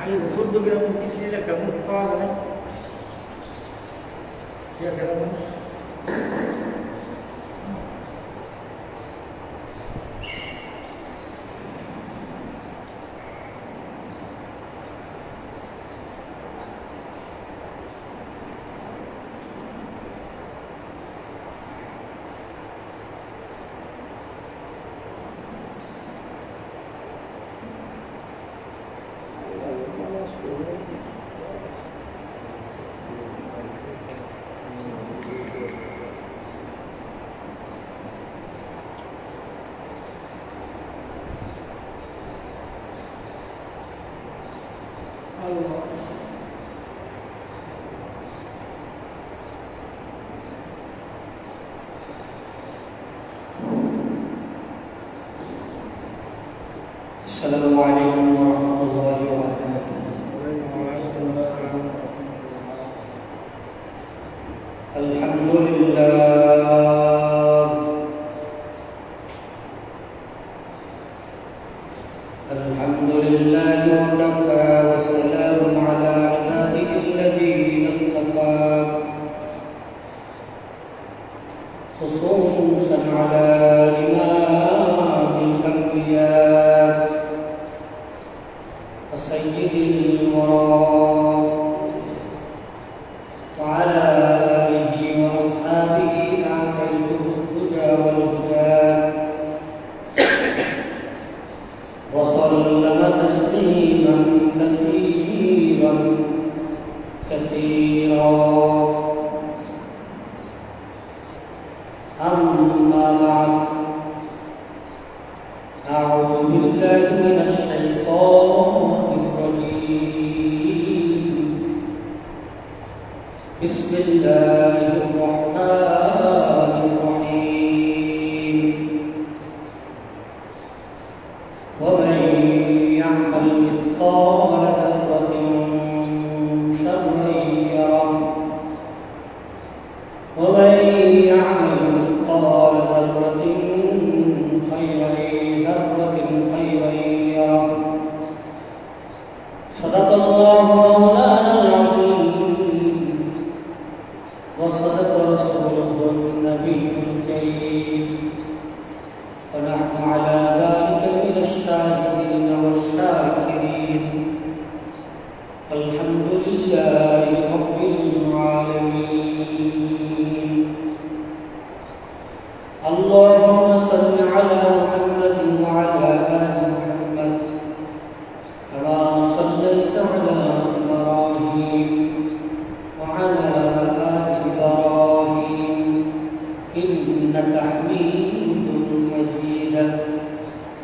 আগে 14 গ্রাম কিছু নিলে একটা মুখ পাওয়া গেল ঠিক আছে السلام عليكم ورحمة الله وبركاته. الحمد لله الحمد لله وكفى وسلام على عباده الذين اصطفى خصوصا على إمام الأنبياء وسيد الورى وعلى آله وأصحابه أعطيته الهدى والهدى وسلم تسليما كثيرا كثيرا أما بعد أعوذ بالله من الشيطان الرجيم بسم الله الرحمن الرحيم ومن يعمل مثقال ذرة شرا يره ومن يعمل مثقال ذرة خيرا يره صدق الله مولانا العظيم وصدق رسوله النبي الكريم ونحن على ذلك من الشاهدين والشاكرين الحمد لله رب العالمين اللهم صل على محمد وعلى آل محمد كما صليت على إبراهيم وعلى آل إبراهيم إنك حميد مجيد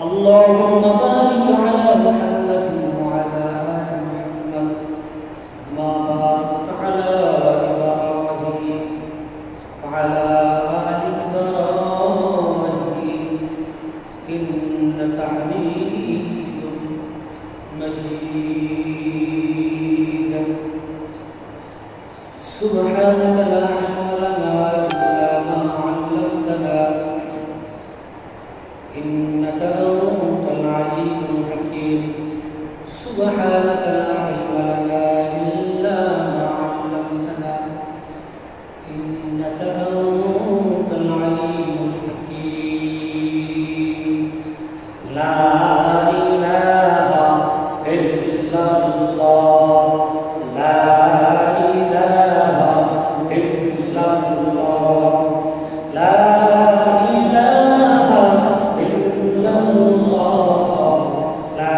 اللهم بارك على محمد وعلى آل محمد كما باركت على إبراهيم وعلى آل إبراهيم إنك حميد مجيد سبحانك لا علم لنا إلا ما علمتنا إنك أنت العليم الحكيم سبحانك لا علم لنا إلا ما علمتنا إنك أنت العليم الحكيم لا إله إلا الله لا إله إلا الله لا إله إلا الله لا إله إلا الله لا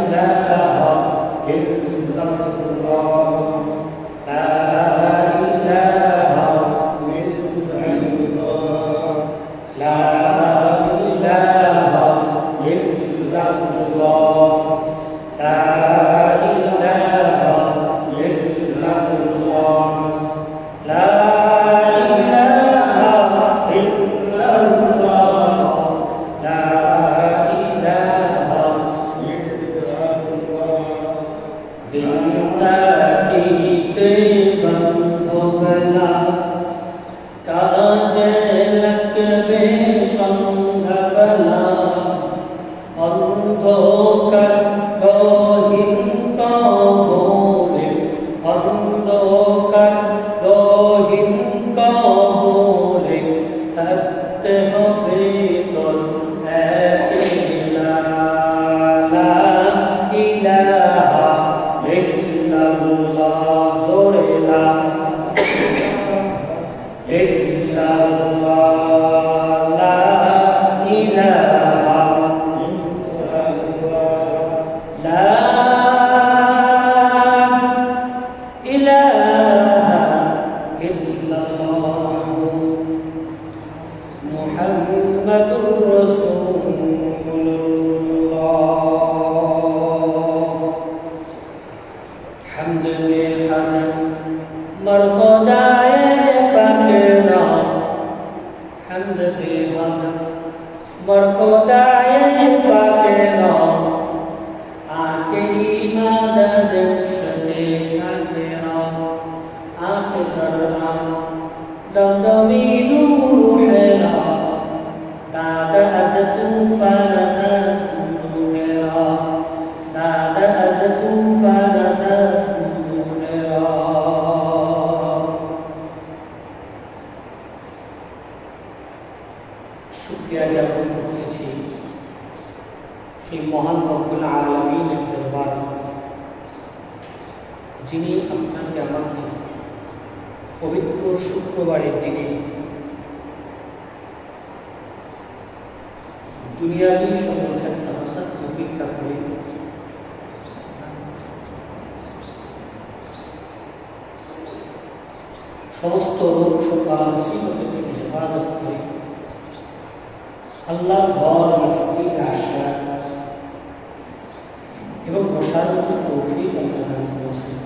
إله إلا الله لا إله إلا الله لا إله إلا الله لا إله إلا الله لا إله অন্ধকার গহীন কবরে, অন্ধকার গহীন কবরে থাকতে হবে তোর একলা, লা ইলাহা ইল্লাল্লাহ, জোরে লা ইল্লাল্লাহ, লা ইলাহা লা ইলাহা ইল্লাল্লাহ মুহাম্মাদুর রাসূলুল্লাহ। হামদ में हदम मर्दाए पाकेरा, हम्द में हदम मर्दाए पाकेरा, आके इमादत शते आकेरा, आके दरआ दमदमी दूर हेरा, दादा अज तूफान हेरा, दादा अज तूफान শুকরিয়া জ্ঞাপন করতেছি সেই মহান রব্বুল আলামিনের দরবারে, যিনি আপনাকে আমাকে পবিত্র শুক্রবারের দিনে দুনিয়াবী সমস্ত হাসাত উপেক্ষা করে সমস্ত রোগ সকাল মুসিবত থেকে হেফাজত করে আল্লাহ ঘর মসজিদ আসা এবং বসার মতো তৌফিক আল্লাহ দান করেছেন।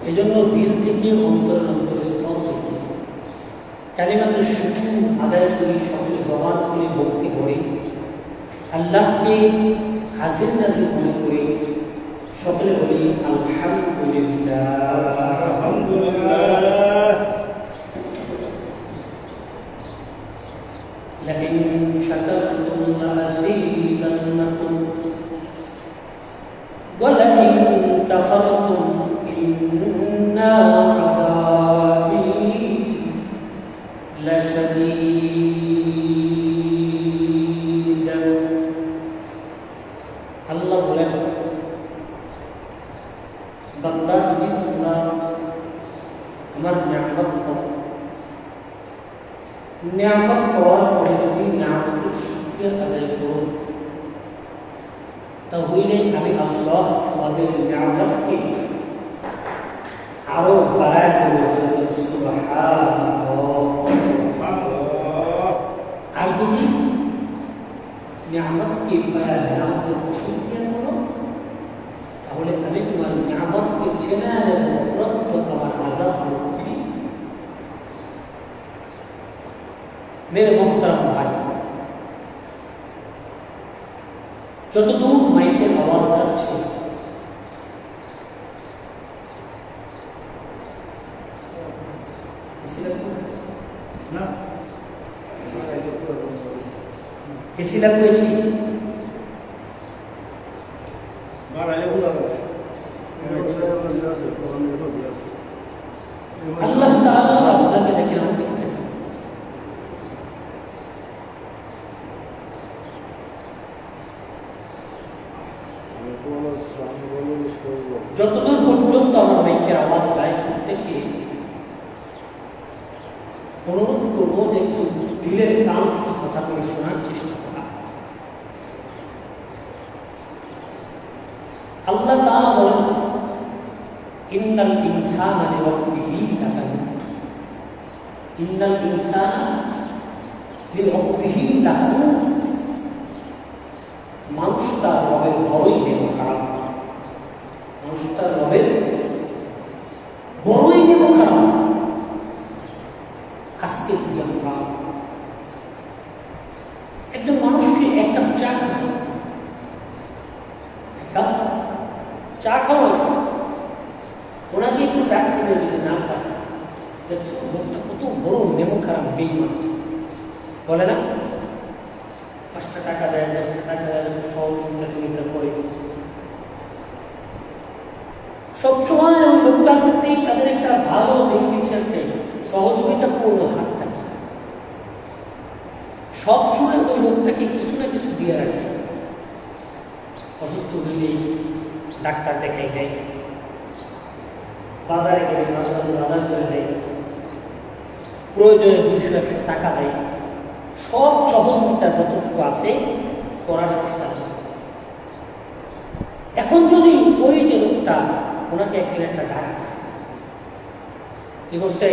এজন্য দিল থেকে অন্তরস্থল থেকে কালিমাতুশ শুকর আদায় করি, সকলে জবান খুলে ভক্তি করি, আল্লাহকে হাজির নাজির মনে করি, সকলে বলি আলহামদুলিল্লাহ। আলহামদুলিল্লাহ। لئن شكرتم لأزيدنكم ولئن كفرتم إن عذابي لشديد। আল্লাহ বলেন, বান্দা যদি তোমরা আমার নিয়ামত পাওয়ার পরে যদি নিয়ামতের শুকরিয়া আদায় করো, তাহলে আমি আল্লাহ তোমাদের নিয়ামতকে আরো বাড়ায় দেবো। আর যদি নিয়ামতকে নিয়ামতের শুকরিয়া করো, তাহলে আমি তোমার নিয়ামতকে ছেড়ে আনে নফরত আমার আযাব উঠি। मेरे मोहतरम भाई, যতদূর মাইকের আওয়াজ যাচ্ছে এসি লাগবে, এসি আল্লাহ তাআলা আপনাকে দেখেন, আমাকে দেখেন। যতদূর পর্যন্ত আমার মাইকের আওয়াজ যায়, প্রত্যেককে অনুরোধ করবো যে একটু দিলের কান থেকে কথা বলে শোনার চেষ্টা করা। আল্লাহ তাআলা বলেন, ইন্নাল ইনসানা লিরাব্বিহি লাকানুত, ইন্নাল ইনসানা লিরাব্বিহি লাকানুত। মানুষ তার রবের বড়ই খারাপ, মানুষ তার রবের বড়ই খারাপ। আজকে যদি আমরা একজন মানুষকে এক কাপ চা খাই, এক কাপ চা খাওয়াই, ওনাকে একটু ডাক দিলে যদি না পায়, লোকটা কত বড় নেমো খারাপ বেইমান, বলে না? 5টা টাকা দেয়, 10টা টাকা দেয়, সবসময় ওই লোকটার প্রতি তাদের একটা ভালো বেনিফিশিয়ালকে সহযোগিতা পূর্ণ হাত থাকে, সবসময় ওই লোকটাকে কিছু না কিছু দিয়ে রাখে। অসুস্থ হইলেই ডাক্তার দেখাই দেয়, বাজারে গেলে মাঝে মাঝে বাজার করে দেয়, প্রয়োজনে 200-100 টাকা দেয়, সব সহযোগিতা যতটুকু আছে করার চেষ্টা করে। এখন যদি ওই যে লোকটা ওনাকে একদিন একটা ডাক দিছে, কি করছে,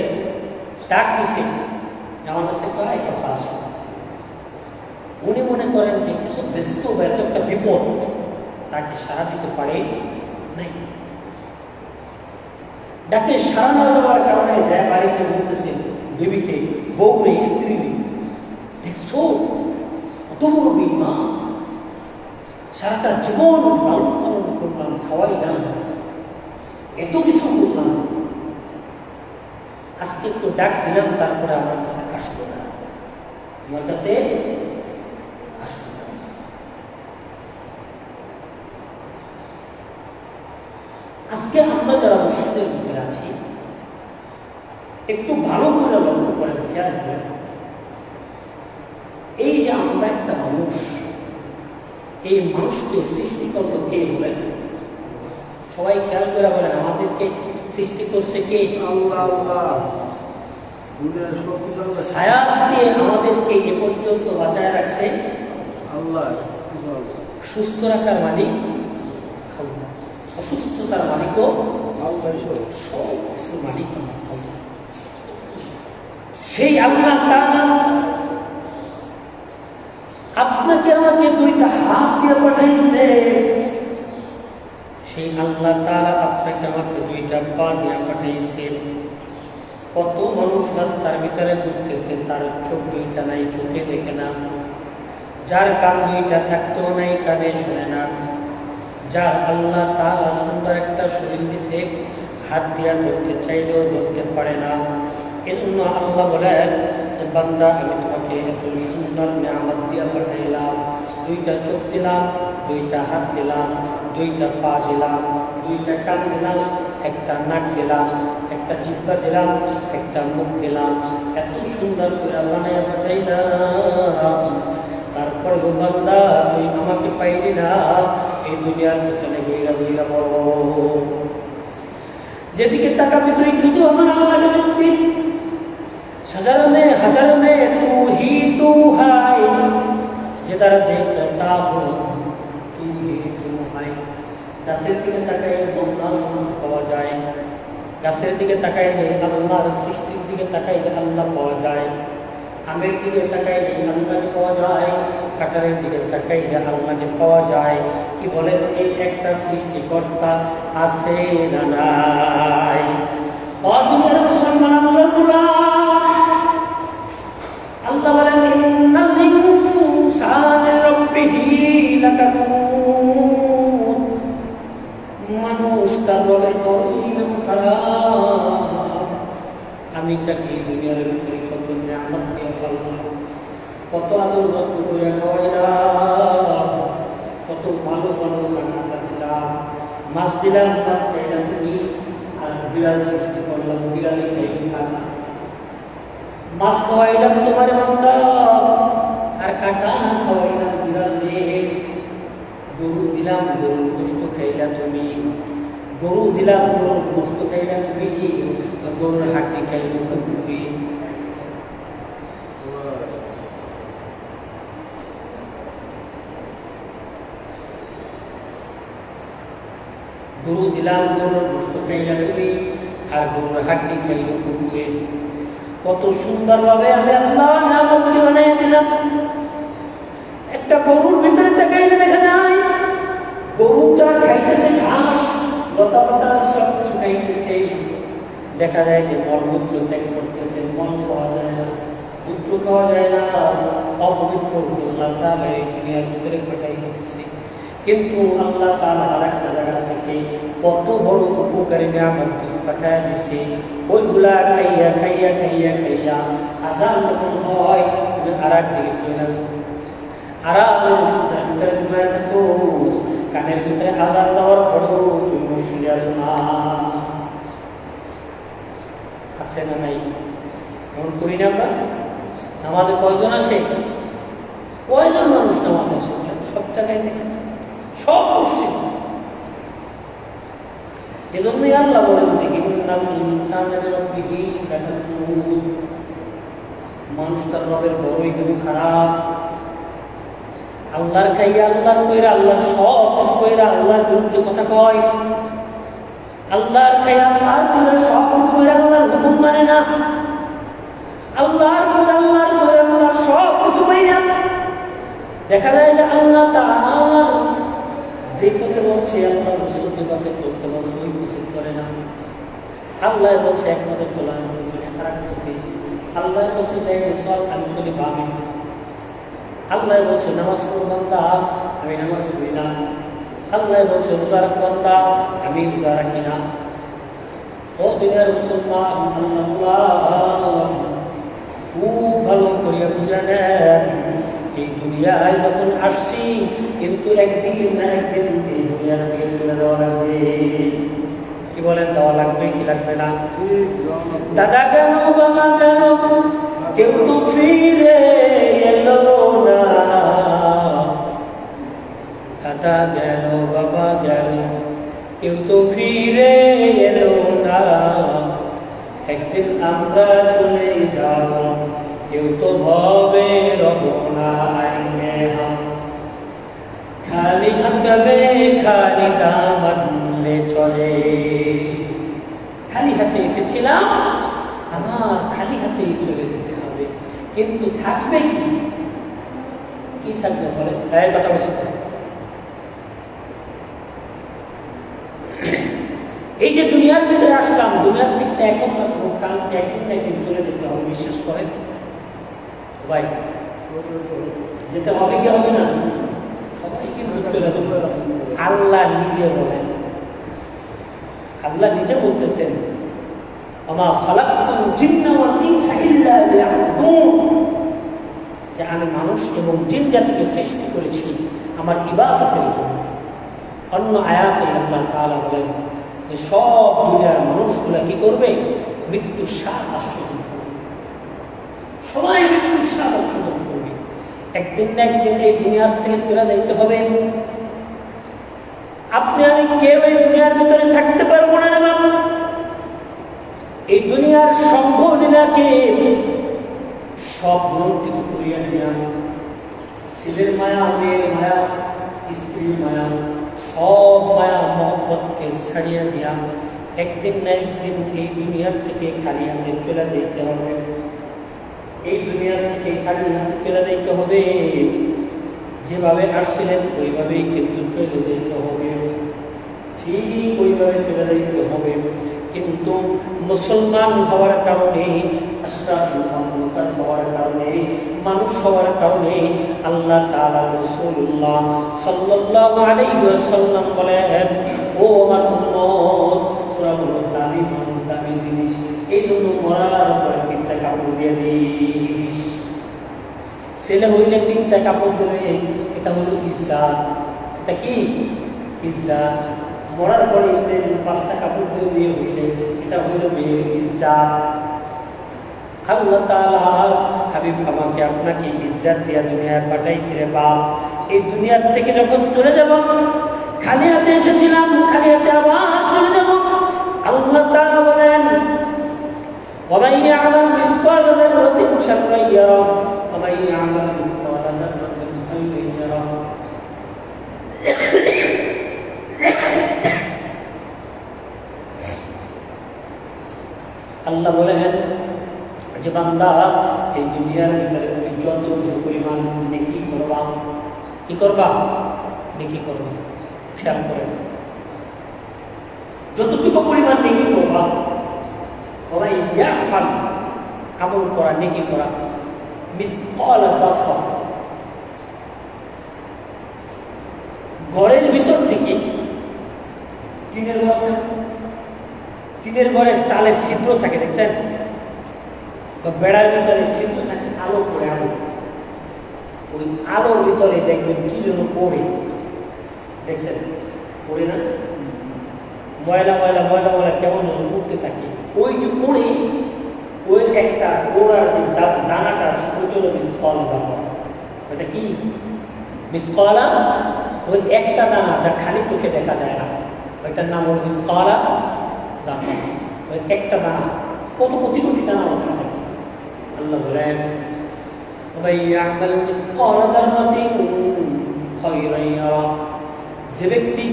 ডাক দিছে, আমার কাছে প্রায় কথা আছে, উনি মনে করেন যে এত ব্যস্ত এত একটা বিপদ তাকে সাড়া দিতে পারে নাই। ডাকে সাড়া না দেওয়ার কারণে যায় বাড়িতে বলতেছে বেবিকে, বউরে, স্ত্রী, দেখছো কত বড় বিমা, সারাটা জীবন লালন পালন করলাম, খাওয়াইলাম, এত কিছু করলাম, আজকে একটু ডাক দিলাম, তারপরে আমার কাছে আসলো না, আমার কাছে আসলো না। আজকে আমরা যারা মসজিদের ভিতরে আছি একটু ভালো করে লক্ষ্য করেন, খেয়াল করেন, এই যে আমরা একটা মানুষ, এই মানুষকে সৃষ্টি করলো কে বলেন? সবাই খেয়াল করে বলেন, আমাদেরকে সৃষ্টি করছে কে? আল্লাহ। আল্লাহ হায়াত দিয়ে আমাদেরকে এ পর্যন্ত বাঁচায় রাখছে আল্লাহ। সুস্থ রাখার মালিক আল্লাহ, অসুস্থতার মালিকও আল্লাহ, সব কিছুর মালিক আল্লাহ। সেই আল্লাহ তাআলা আপনাকে আমাকে 2টা হাত দিয়ে পাঠাইছে, সেই আল্লাহ তাআলা আপনাকে আমাকে 2টা পা দিয়ে পাঠাইছে। কত মানুষ রাস্তার ভিতরে ঘুরতেছে, তার চোখ 2টা নাই, চোখে দেখে না, যার কান 2টা থাকতেও নাই, কানে শোনে না, যার আল্লাহ তাআলা সুন্দর একটা শরীর দিছে, হাত দিয়া ধরতে চাইলেও ধরতে পারে না। এজন্য আল্লাহ বলেন, বান্দা আমি তোমাকে এত সুন্দর নিয়ামত দিয়া পাঠাইলাম, 2টা চোখ দিলাম, 2টা হাত দিলাম, 2টা পা দিলাম, 2টা কান দিলাম, একটা নাক দিলাম, একটা জিহ্বা দিলাম, একটা মুখ দিলাম, এত সুন্দর করে বানাইয়া পাঠাইলাম। তারপরেও বান্দা তুই আমাকে পাইলি না, এই দুনিয়ার পিছনে গইরা গইরা বড়, যেদিকে তাকাবি তুই শুধু আমার আল্লাহকে দেখবি। सजर में हजर में तू ही तू है, जिधर देखता हूँ तू ही तू है। গাছের দিকে তাকাইলে আল্লাহর মহত্ব পাওয়া যায়, গাছের দিকে তাকাইলে আল্লাহর সৃষ্টির দিকে তাকাইলে আল্লাহ পাওয়া যায়, আমের দিকে তাকাইলে আল্লাহকে পাওয়া যায়, কাঁঠালের দিকে তাকাইলে আল্লাহকে পাওয়া যায়। কি বলেন, এই একটা সৃষ্টিকর্তা আছে না নাই? দুনিয়ার মুসলমান আল্লাহর গোলাম, আল্লাহ বলেন ইন্নাল ইনসানা লিরাব্বিহি লাকানুত, মানুষ তার রবের পরিণাম খারাপ। আমি তাকে দুনিয়ার ভিতরে কত নিয়ামত দিয়ে পাললাম, কত আদর যত্ন করে খাওয়াইলাম, কত ভালো ভালো খানা দিলাম, মাছ দিলাম, মাছ খাইলাম তুমি, আর বিড়াল সৃষ্টি করলাম, বিড়ালে খাইলে খানা, মাছ খাওয়াইলাম তোমার বান্দা, আর কাটা খাওয়াইলাম বিড়াল দিয়ে, গরু দিলাম, গরুর গোশত খাইলা তুমি, গরু দিলাম, গরুর গোশত খাইলা তুমি, গরুর হাড্ডি খাইলে কুকুরি, গরু দিলাম, গরুর গোশত খাইলা তুমি, আর গরুর হাড্ডি খাইল কুকুরে। কত সুন্দরভাবে আমি আল্লাহ নিয়ামত বানিয়ে দিলাম। একটা গরুর ভিতরে তাকাইলে দেখা যায় গরুটা খাইতেছে ঘাস, লতা পাতা সব কিছু খাইতেছে, দেখা যায় যে মলমূত্র ত্যাগ করতেছে, মল খাওয়া যায় না, মূত্র খাওয়া যায় না, অপবিত্র আল্লাহ তাআলা এই দুনিয়ার ভিতরে পাঠাই দিতেছে। কিন্তু আল্লাহ তাআলা আর একটা জায়গা থেকে কত বড় উপকারী নিয়ামত পাঠায় দিছে, ওইগুলা খাইয়া খাইয়া খাইয়া খাইয়া আজান যখন হয় তুমি আর একদিকে চলে যাবো, আরামের ভিতরে ঘুমায় থাকো, কানের ভিতরে আজান দেওয়ার পরেও তুমি শুনিয়া শোনা। আছে না নাই? এমন করি না আমরা? নামাজে কয়জন আসে? কয়জন মানুষ নামাজে আসে? সব জায়গায় দেখেন, সব মসজিদ। এজন্যই আল্লাহ বলেন যে মানুষ তার রবের বড়ই কিন্তু খারাপ। আল্লাহর খাইয়া আল্লাহর কইরা, আল্লাহর সব কিছু কইরা আল্লাহর বিরুদ্ধে কথা কয়। আল্লাহর খাইয়া আল্লাহর কইরা সব কিছু কইরা আল্লাহর হুকুম মানে না। আল্লাহর কইরা আল্লাহর সব কিছু কইরা দেখা যায় যে আল্লাহ তাআলা যে পথে বলছে, আল্লাহ রাসূল যে পথে চলতে বলছে ওই পথে চলে না। আল্লাহ বলছে এক পথে চলা, খারাপ পথে। আল্লাহ বলছে দেখে সব আমি চলি বামে। আল্লাহ বলছে নামাজ পড়ো বান্দা, আমি নামাজ পড়ি না। আল্লাহ বলছে রোজা রাখ বান্দা, আমি রোজা রাখি না। ও দুনিয়ার মুসলমান, আল্লাহ খুব ভালো করিয়া বুঝে নেন, এই দুনিয়ায় যখন আসছি কিন্তু একদিন না একদিন এই দুনিয়ার থেকে চলে যাওয়া লাগবে। কি বলেন, যাওয়া লাগবে কি লাগবে না? দাদা কেন বাবা কেন কেউ তো ফিরে এলো না। দাদা গেল বাবা গেল কেউ তো ফিরে এলো না। একদিন আমরা চলে যাব, কেউ তো ভবে রব না। খালি হাত যাবে, খালি দামান লে চলে। খালি হাতে এসেছিলাম, আমার খালি হাতেই চলে যেতে হবে। কিন্তু থাকবে কি? কি থাকবে বলে? কথা বলছি। এই যে দুনিয়ার ভিতরে আসলাম, দুনিয়ার থেকে এখন কালকে একদিন না একদিন চলে যেতে হবে। বিশ্বাস করেন ভাই, যেতে হবে কি হবে না? সবাই কিন্তু চলে যাবে। আল্লাহ নিজে বলেন, আল্লাহ নিজে বলতেছেন আমা খালাকতুল জিন্না ওয়াল ইনসা ইল্লা লিয়াবুদুন, যে আমি মানুষ এবং জিন জাতিকে সৃষ্টি করেছি আমার ইবাদতের জন্য। অন্য আয়াতে আল্লাহ তাআলা বলেন যে সব দুনিয়ার মানুষগুলা কি করবে? মৃত্যুর স্বাদ আস্বাদন করবে। সবাই মৃত্যুর স্বাদ আস্বাদন করবে। একদিন না একদিন এই দুনিয়ার থেকে চলে যাইতে হবে। আপনি আমি কেউ এই দুনিয়ার ভিতরে থাকতে পারবো না। এই দুনিয়ার সংঘ লীলাকে সব গ্রন্থিত করিয়া দিয়া, ছেলের মায়া, মেয়ের মায়া, স্ত্রীর মায়া, সব মায়া মহব্বতকে ছাড়িয়া দিয়া একদিন না একদিন এই দুনিয়ার থেকে খালি হাতে চলে যেতে হবে। এই দুনিয়ার থেকে খালি হাতে চলে যেতে হবে। যেভাবে আসছিলেন ওইভাবেই কিন্তু চলে যেতে হবে, ঠিক ওইভাবে চলে যেতে হবে। কিন্তু মুসলমান হওয়ার কারণে, আশরাফুল মাখলুকাত হওয়ার কারণে, মানুষ হওয়ার কারণে আল্লাহ তাআলা রাসূলুল্লাহ সাল্লাল্লাহু আলাইহি ওয়াসাল্লাম বলেন, ও আমার উম্মত, তোরা বড় দামি মানুষ, দামি জিনিস, এই জন্য মরার পর 3টা কাপড় দিয়ে দিস। ছেলে হইলে 3টা কাপড় দেবে, এটা হলো ইজ্জাত। এটা কি? ইজ্জাত। মরার পরে 5টা কাপড় দিয়ে বিয়ে হইলে এটা হইল মেয়ের ইজ্জাত। আল্লাহ তাআলা হাবিব আমাকে আপনাকে ইজ্জাত দিয়া দুনিয়ায় পাঠাইছে রে বাপ। এই দুনিয়ার থেকে যখন চলে যাব, খালি হাতে এসেছিলাম, খালি হাতে আবার চলে যাব। আল্লাহ তাআলা বলেন, وَمَن يَعْمَلْ مِثْقَالَ ذَرَّةٍ شَرًّا يَرَهُ وَمَن يَعْمَلْ مِثْقَالَ ذَرَّةٍ خَيْرًا يَرَهُ। আল্লাহ বলেন যে বান্দা, এই দুনিয়ার ভিতরে তুমি যত পরিমাণ নেকি করবা, কি করবা? নেকি করবা। খেয়াল করেন, যতটুকু পরিমাণ নেকি করবা, ওরাই ইয়ামাল, আমল করা, নেকি করা, মিসকাল যাররা, ঘরের ভিতর থেকে টিনের ঘর আছে, টিনের ঘরের চালের ছিদ্র থাকে, দেখছেন? বা বেড়ার ভিতরে ছিদ্র থাকে, আলো পড়ে, আলো, ওই আলোর ভিতরে দেখবেন কি যেন পড়ে, দেখছেন? পড়ে না? ময়লা ময়লা ময়লা ময়লা কেমন উঠতে থাকে, ওই যে উড়ে ওই একটা ওড়ার যে দানাটা আছে ওইটা হলো মিসকাল দানা। ওইটা কি মিসকালা? ওই একটা দানা যা খালি চোখে দেখা যায় না, ওইটার নাম হলো মিসকালা দানা। ওই একটা দানা কত কোটি কোটি দানা ওখানে থাকে। আল্লাহ বলেন যে ব্যক্তি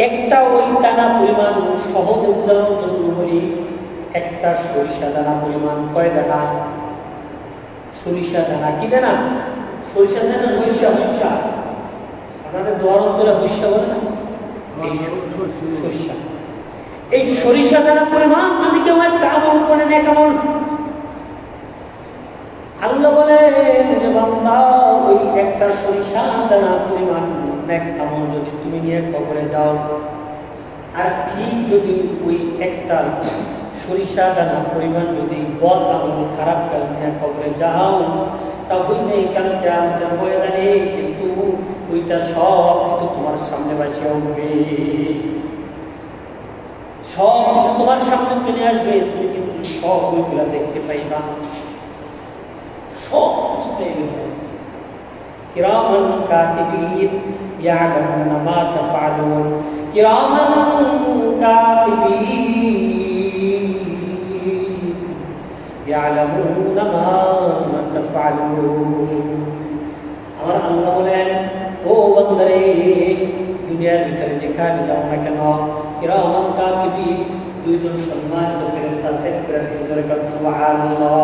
একটা ওই দানা পরিমাণ, সহজ উদাহরণ জন্য বলি, একটা সরিষা দানা পরিমাণ, কয় দানা? সরিষা দানা। কি দানা? সরিষা দানা। হইসা হইসা আপনাদের দোয়ার অঞ্চলে হইসা বলে না, এই সরিষা। এই সরিষা দানা পরিমাণ যদি কেউ একটা আমল করে নেয়, কেমন? আল্লাহ বলেন যে বান্দা ওই একটা সরিষা দানা পরিমাণ নেক আমল যদি তুমি নিয়ে কবরে যাও, আর ঠিক যদি ওই একটা সরিষা দানা পরিমাণ যদি বদ আমল, খারাপ কাজ নিয়ে কবরে যাও, তাহলে এখান কিয়ামতের ময়দানে কিন্তু ওইটা সব কিছু তোমার সামনে বাঁচিয়ে উঠবে, সব কিছু তোমার সামনে চলে আসবে, তুমি কিন্তু সব ওইগুলা দেখতে পাইবা, সব কিছু পাইবে। কিরামান কাতিবিন ইয়ালামুনা মা তাফআলুন, কিরামান কাতিবিন ইয়ালামুনা মা তাফআলুন। আমার আল্লাহ বলেন, ও বান্দারে, দুনিয়ার ভিতরে যেখানে যাও না কেন, কিরামান কাতিবিন, দুইজন সম্মানিত ফেরেশতা সেট করে ভিতরে কাজ। সুবহানাল্লাহ।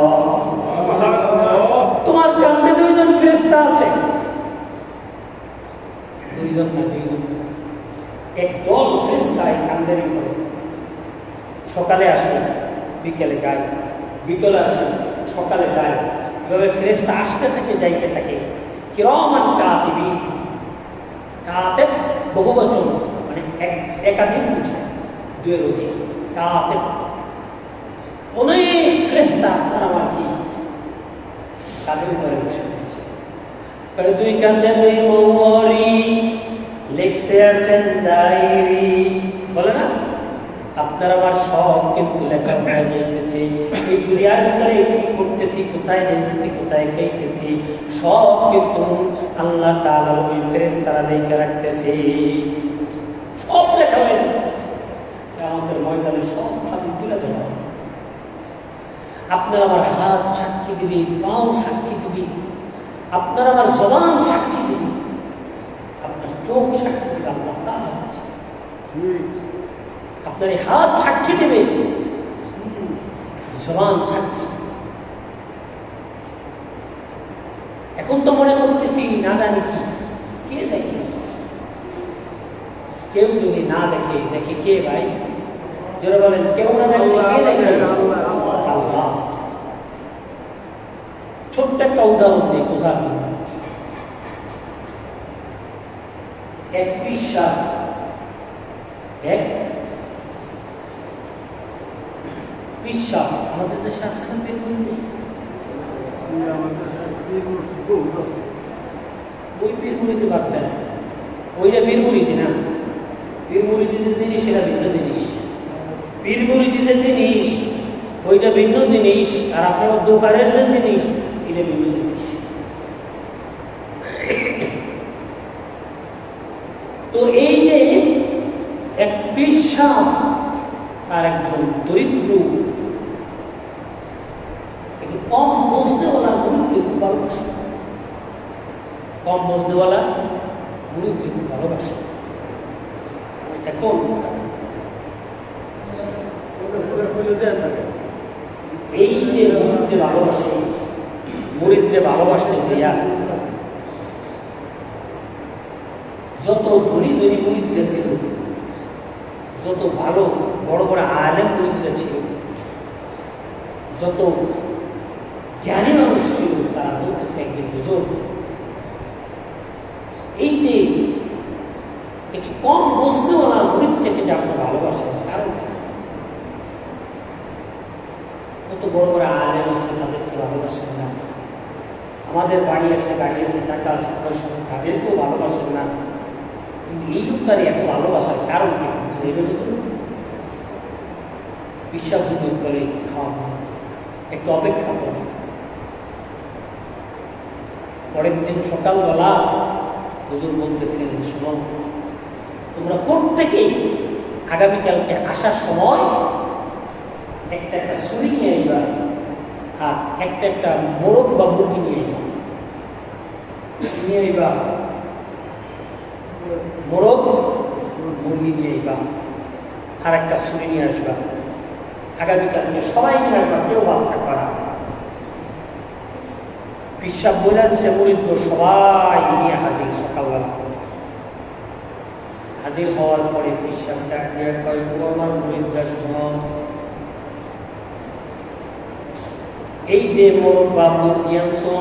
তোমার কাঁধে দুইজন ফেরেশতা আছে, দুইজন না, দুইজন না, একদল ফেরেশতা এই কাঁধের উপরে। সকালে আসে, বিকেলে যায়, বিকেলে আসে, সকালে যায়, এভাবে ফেরেশতা আসতে থাকে, যাইতে থাকে। কিরামান কাতিবিন, কাতিব বহুবচন, মানে একাধিক বুঝায়, দুয়ের অধিক। কাতিব অনেক ফেরেশতা, তারা আমার কি তাদের উপরে বসে রয়েছে। দুই কান্দে দুই মৌরি, লিখতে আছেন ডায়েরি, বলে না? আপনার আমার সব কিন্তু লেখা হয়ে যাইতেছে, এই দুনিয়ার ভিতরে কি করতেছি, কোথায় যাইতেছি, কোথায় খাইতেছি, সব কিন্তু আল্লাহ তাআলার ওই ফেরেশতারা লিখে রাখতেছে, সব লেখা হয়ে যাইতেছে। আমাদের ময়দানে সব খালি তুলে দেওয়া হবে। আপনার আমার হাত সাক্ষী দিবি, পাও সাক্ষী দিবি, আপনার আমার জবান সাক্ষী দিবি, আপনার চোখ সাক্ষী দিবে আল্লাহ তাআলার কাছে। আপনার এই হাত সাক্ষী দেবে, জবান সাক্ষী দিবে। এখন তো মনে করতেছি না জানি কি, কে দেখে? কেউ যদি না দেখে, দেখে কে ভাই? যারা বলেন কেউ না দেখলে কে দেখে? আল্লাহ। ছোট্ট একটা উদাহরণ দিয়ে বোঝার জন্য, এক বিশ্বাস, এক বিশ্বাস আমাদের দেশে আছে না? ওই বীরমুড়িতে পারতেন, ওইটা বীরমুড়িতে না, বীরমুড়িতে যে জিনিস সেটা ভিন্ন জিনিস, বীরমুড়িতে যে জিনিস ওইটা ভিন্ন জিনিস, আর আপনার দোকানের যে জিনিস এটা ভিন্ন জিনিস। তো এই যে এক বিশ্বাস, তার একজন দরিদ্র, একটু কম বসতেওয়ালা মুরুব্বি খুব ভালোবাসে, কম বসতেওয়ালা মুরুব্বি খুব ভালোবাসে। এখন এই যে মুরিদকে ভালোবাসে, মুরিদকে ভালোবাসতে দিয়া যত ধনী ধনী মুরিদরা ছিল, যত ভালো বড় বড় আলেম মুরিদরা ছিল, যত জ্ঞানী মানুষ ছিল, তারা বলতেছে একদিন হুজুর, এই যে একটু কম বসতেও না মুরিদ থেকে যে আপনি ভালোবাসেন, কারণ কত বড় বড় আলেম আছে, তাদেরকে ভালোবাসেন না। আমাদের বাড়ি আছে, গাড়ি আছে, টাকা আছে, পয়সা আছে, তাদেরকেও ভালোবাসেন না। কিন্তু এই লোকটার এত ভালোবাসার কারণ কি? হইবে হুজুর? বিশ্বাস হুজুর করে একটু অপেক্ষা করো। পরের দিন সকালবেলা হুজুর বলতেছেন, শোনো, তোমরা প্রত্যেকেই আগামীকালকে আসার সময় একটা একটা ছুরি নিয়ে আইবা, আর একটা একটা মোরগ বা মুরগি নিয়ে আইবা, মোরগ মুরগি নিয়ে আইবা, আর একটা ছুরি নিয়ে আসবা। আগামীকালকে সবাই নিয়ে আসবা, কেউ বাদ থাকবা না। পিসাব বলে দিচ্ছে, মুরিদ সবাই নিয়ে হাজির। সকালবেলা হাজির হওয়ার পরে পিসাব ডাক দিয়ে কয়, আমার মুরিদরা শোনো, এই যে মোরগ বা মুরগি আনছো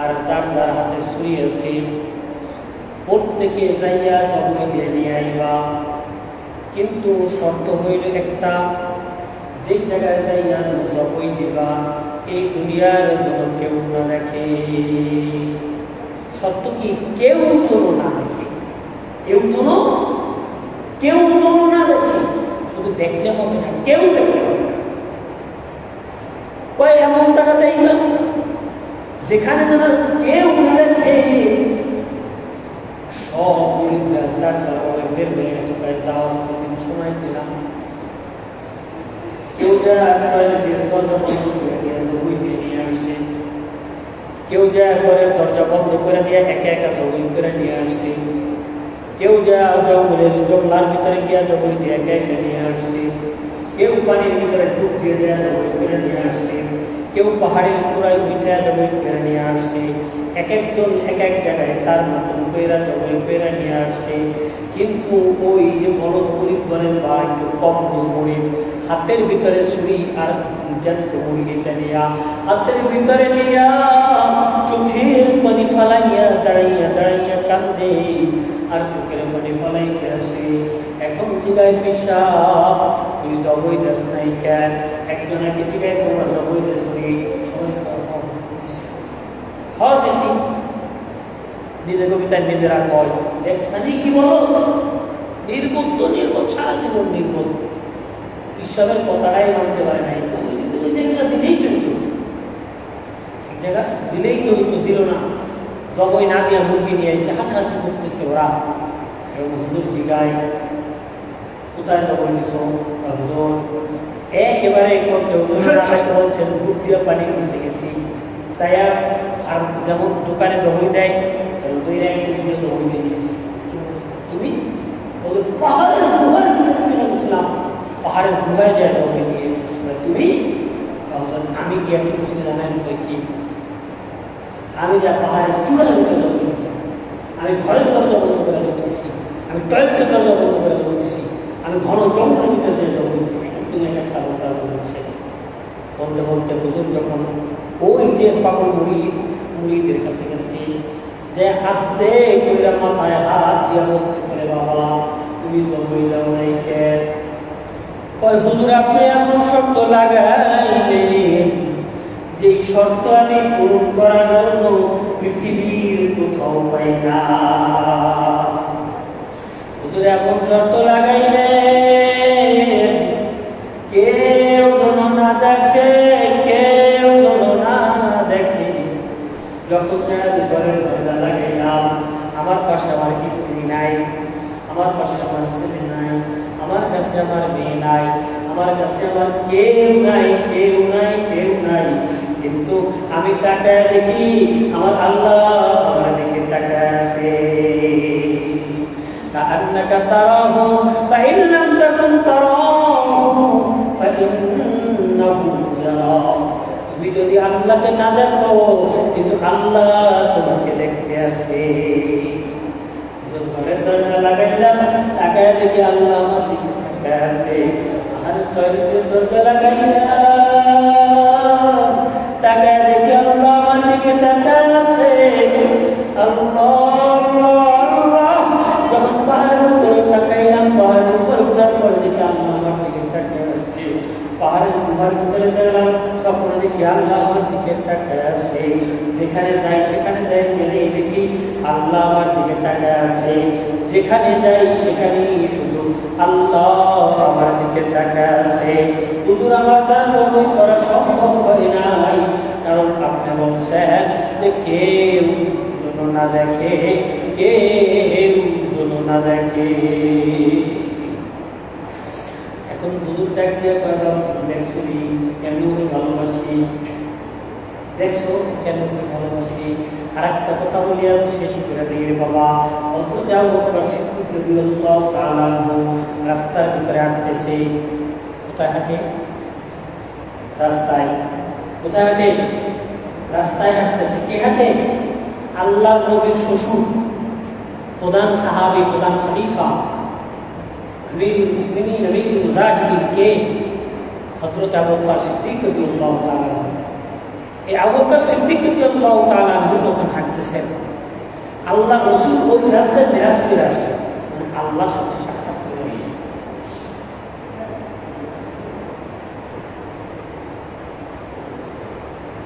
আর যার যার হাতে ছুরি আছে, প্রত্যেকে যাইয়া জবাই দিয়ে নিয়ে আইবা। কিন্তু শর্ত হইল একটা, যেই জায়গায় যাইয়া জবাই দিবা এই দুনিয়ার যেন কেউ না দেখে। শর্ত কি? কেউ যেন না দেখে, কেউ যেন না দেখে। শুধু দেখলে হবে না, কেউ দেখলে হবে না। কয় এমন জায়গা যাইবা যেখানে যেন কেউ না দেখে। সব বের হয়ে গেছে, প্রায় যাওয়ার সময় দিলাম। কেউ যা দরজা বন্ধ করে দিয়ে জমি নিয়ে আসছে, কেউ যা ঘরের দরজা বন্ধ করে দিয়ে একে একা জমি করে নিয়ে আসছে, কেউ যা জঙ্গলার ভিতরে গিয়া জমি দিয়ে একে একে নিয়ে আসছে, কেউ পানির ভিতরে ডুব দিয়ে দেওয়া জমি করে নিয়ে আসছে, কেউ পাহাড়ের চূড়ায় উঠে জমি করে নিয়ে আসছে। এক একজন এক এক জায়গায় তার মতন পেরা জমি পেরা নিয়ে আসছে। কিন্তু ওই যে বড় গরিব বলেন বা একটু কম বুঝবি, হাতের ভিতরে ছুরি আর জ্যান্ত মুরগিটা নিয়া হাতের ভিতরে নিয়া চোখের পানি ফালাইয়া দাঁড়াইয়া দাঁড়াইয়া কান্দে, আর চোখের পানি ফালাইতে আসে। এখন জিগায় পিসাব, তুই জবই দেশ নাই কেন? একজনকে জিগায় তোমরা জবই দেশ নেই, দিছি। নিজের কবিতার নিজেরা কয়, এক সানি কি বলো, নির্বোধ তো নির্বোধ, সারা জীবন নির্বোধ, ঈশ্বরের কথাটাই মানতে পারে নাই। দিলেই কিন্তু এক জায়গা দিলেই তো দিল না, জবই না দিয়া মুরগি নিয়ে এসে হাসাহাসি করতেছে ওরা। এবং হুজুর জিগায়, কোথায় জবই দিছ? হুজুর একেবারে বলছেন, দুধ দিয়ে পানি মিশে গেছি। চায়া আর যেমন দোকানে জবই দেয়, দই জবই দিয়ে দিয়েছি। তুমি পাহাড়ের গুহার ভিতরে গেছিলাম, পাহাড়ের গুহায় যায় জবই দিয়ে তুমি। আমি কি আপনি বুঝতে জানেন কি? আমি যা পাহাড়ের চূড়ায় উঠে জবই দিয়েছি, আমি ঘরের দরজা বন্ধ করে জবই দিয়েছি, আমি টয়লেটের দরজা বন্ধ করে জবই দিয়েছি, আমি ঘন জঙ্গলের ভিতরে জবই দিয়েছি। তুমি একটা বলতে বলছে। বলতে বলতে হুজুর যখন ওই যে পাগল মুড়িদের কাছে গেছি, যে আস্তে কইরা মাথায় হাত দিয়া বলতেছে, রে বাবা তুমি জবই দাও নাই কেন? কয় হুজুর আপনি এমন শর্ত লাগাইলেন, যেই শর্ত আমি পূরণ করার জন্য পৃথিবীর কোথাও পাই না। হুজুর এমন শর্ত লাগাইলেন, কেউ যেন না দেখে, কেউ যেন না দেখে। যখন আমি ঘরের দরজা লাগাইলাম, আমার পাশে আমার স্ত্রী নাই, আমার পাশে আমার ছেলে নাই, আমার কাছে আমার মেয়ে নাই, আমার কাছে আমার কেউ নাই, কেউ নাই, কেউ নাই। কিন্তু আমি তাকায় দেখি আমার আল্লাহ আমার দিকে তাকায় আছে। কাআন্নাকা তারাহু ফাইন লাম তাকুন তারাহু ফাইন্নাহু ইয়ারাক। তুমি যদি আল্লাহকে না দেখো, কিন্তু আল্লাহ তোমাকে দেখতে আসে। ঘরের দরজা লাগাইলাম, তাকায় দেখি আল্লাহ আমার দিকে তাকায় আছে। আর টয়লেটের দরজা লাগাইলাম, তাকায় দেখি আল্লাহ আমার দিকে তাকায় আছে। যখন পাহাড়ের উপরে তাকাইলাম, পাহাড়ের উপরে উঠার পরে দেখি আল্লাহ আমার দিকে তাকায় আছে। পাহাড়ের গুহার ভিতরে গেলাম, তখন দেখি আল্লাহ আমার দিকে তাকায় আছে। যেখানে যাই সেখানে যাই গেলে দেখি দেখি আল্লাহ আমার দিকে তাকায় আছে, যেখানে যাই সেখানেই শুধু আল্লাহ আমার দিকে তাকায় আছে। হুজুর আমার দ্বারা তওবা করা সম্ভব হয় নাই, কারণ আপনি বলছেন যে কেউ যেন না দেখে, কেউ যেন না দেখে। এখন হুজুর ডাক দিয়ে কইলাম, দেখছো কেন আমি ভালোবাসি, দেখছো কেন আমি ভালোবাসি। আর একটা কথা বলি আর শেষ করে দিয়ে বাবা, অত যাও রাস্তার ভিতরে হাঁটতেছে, কোথায় হাঁটে? রাস্তায়। কোথায় হাঁটে? রাস্তায় হাঁটতেছে। কে হাঁটে? আল্লাহ নবীর শ্বশুর, প্রধান সাহাবী, প্রধান খলিফা, আমিরুল মুমিনিন, আমিরুল মুজাহিদিন কে? হযরত আবু বকর সিদ্দিক রাদিয়াল্লাহু তাআলা। এই আবু বকর সিদ্দিক রাদিয়াল্লাহু তাআলা যখন হাঁটতেছেন, আল্লাহ রাসূল ওই রাতে মেরাজ করে আসছেন, মানে আল্লাহর সাথে সাক্ষাৎ করে আসছেন।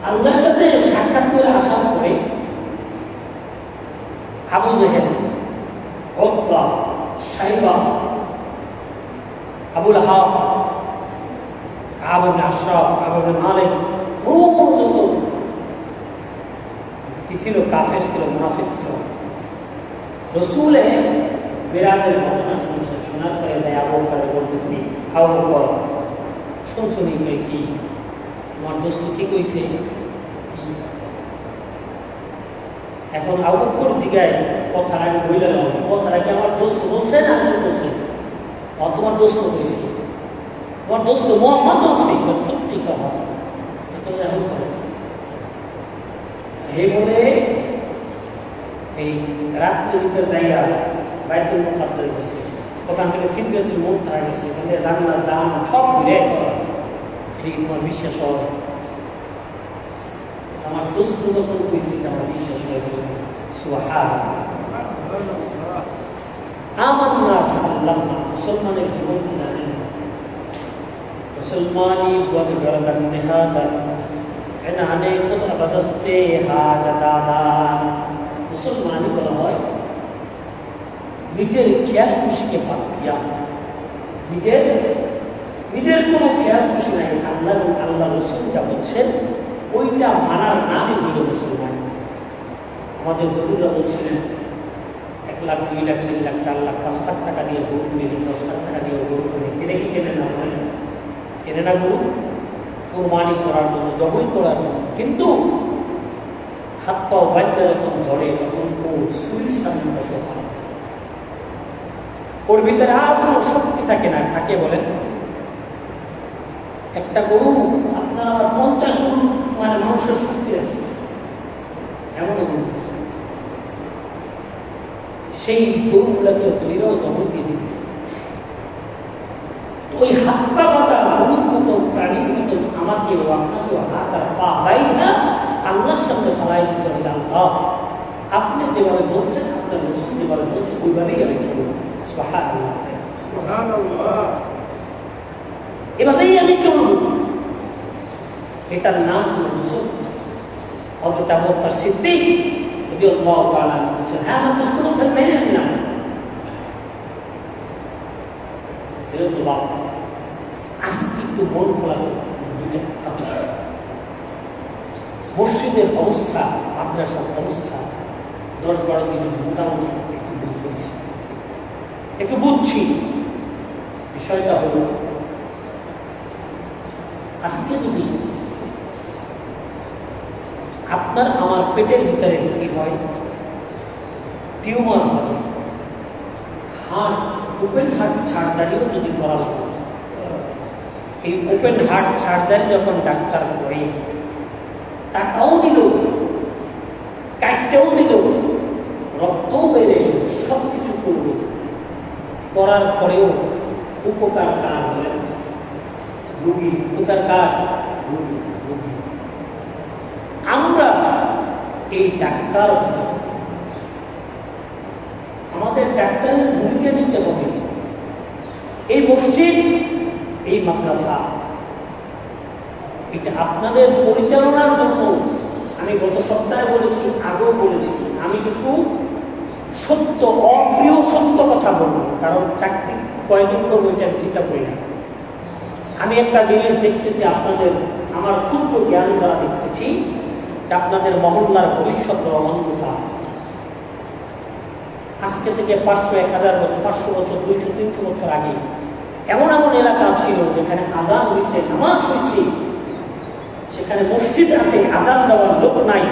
আল্লাহর সাথে সাক্ষাৎ করে আসার পরে আবু জেহেল, উতবা, শাইবা, আবুল আহাব, কাব ইবনে আশরাফ, কাব ইবনে মালিক, যত কি ছিল, কাফের ছিল, মুনাফিক ছিল, রসুলে মেরাজের ঘটনা শুনছে। শোনার পরে দেয় আবু বকর বলতেছি, আবু বকর শুনছনি কি তোমার দোস্ত কি কইছে? এখন আবু বকর জিগায় কথার আগে বইলাম, কথার আগে আমার দোস্ত বলছে না আমি বলছে? তোমার দোস্ত কইছে, তোমার দোস্ত মোহাম্মদ বলছে, সত্যি কথা। এই বলে এই রাত্রের ভিতরে যাইয়া বাইতুল মুকাদ্দাস গেছে, ওখান থেকে সিদরাতুল মুনতাহা গেছে, ওখানে জান্নাত জাহান্নাম সব ঘুরে গেছে। এটি তোমার বিশ্বাস হয়? আমার দোস্ত যখন কইছে আমার বিশ্বাস হয়ে গেল। সুবহানাল্লাহ। আমান্না সাল্লামনা, মুসলমানের জীবন জানেন, মুসলমানি বলে গরদান নেহাদান এনানে খুদ আবাদস্তে হাজাদাদান। মুসলমানি বলা হয় নিজের খেয়াল খুশিকে বাদ দিয়া, নিজের কোনো খেয়াল খুশি নাই, আল্লাহ এবং আল্লাহ রসুল যা বলছেন ওইটা মানার নামই হইল মুসলমান। আমাদের হুজুররা বলছিলেন 1 লাখ, 2 লাখ, 3 লাখ, 4 লাখ, 5 লাখ টাকা দিয়ে গরু কিনে, 10 লাখ টাকা দিয়ে গরু কিনে, কিনে কি কেনে না? বলেন কেনে না গরু? কোরবানি করার জন্য, জবই করার জন্য। কিন্তু হাত পাও বাদ্যা যখন ধরে, তখন ও সুইর সামনে বসে হয়, ওর ভিতরে আর কোনো শক্তি থাকে না। থাকে বলেন একটা গরু আপনার আবার 50 গুণ মানে মানুষের শক্তি রাখে, এমন গরু আছে। সেই গরুগুলাকে দৈরাও জবর দিয়ে দিতেছে। তো ওই হাত পা বাঁধা গরুর মতো, প্রাণীর মতো আমাকেও আপনাকেও হাত আর পা বাইধা আল্লাহর সামনে ফেলাই দিতে হবে। আল্লাহ আপনি যেভাবে বলছেন, আপনার রসুল যেভাবে বলছেন, ওইভাবেই আমি চলব। সুবহানাল্লাহ, সুবহানাল্লাহ, এভাবেই আমি চলব। এটার নাম হলো রসুল। হযরত আবু বকর সিদ্দিক রাদিয়াল্লাহু তাআলা বলেছেন, হ্যাঁ আমার দোস্ত বলছেন, মেনে নিলাম। আজকে একটু মন খোলা দুইটা কথা। মসজিদের অবস্থা, মাদ্রাসার অবস্থা 10-12 দিনে মোটামুটি একটু বুঝেছি, একটু বুঝছি। বিষয়টা হলো আজকে যদি আপনার আমার পেটের ভিতরে কি হয়, টিউমার হয়, হার্ট ওপেন হার্ট সার্জারিও যদি করা লাগে, এই ওপেন হার্ট সার্জারি যখন ডাক্তার করে, টাকাও দিল, কাটতেও দিল, রক্তও বেড়ে এলো, সব কিছু করল, করার পরেও উপকার কার বলেন? রোগী। উপকার কার? রোগী। আমরা এই ডাক্তার হতে হবে, আমাদের ডাক্তারের ভূমিকা নিতে হবে। এই মসজিদ, এই মাদ্রাসা, এটা আপনাদের পরিচালনার জন্য। আমি গত সপ্তাহে বলেছি, আগেও বলেছি, আমি কিছু কথা বলবো, কারণ চাকরি কয়দিন করবো এটা আমি চিন্তা করি না। আমি একটা জিনিস দেখতেছি আপনাদের, আমার ক্ষুদ্র জ্ঞান দ্বারা দেখতেছি যে আপনাদের মহল্লার ভবিষ্যৎ অন্ধকার। আজকে থেকে 500-1000 বছর, 500 বছর, 200-300 বছর আগে এমন এমন এলাকা ছিল যেখানে আজান হয়েছে, নামাজ হয়েছে, সেখানে মসজিদ আছে, আজান দেওয়ার লোক নাই,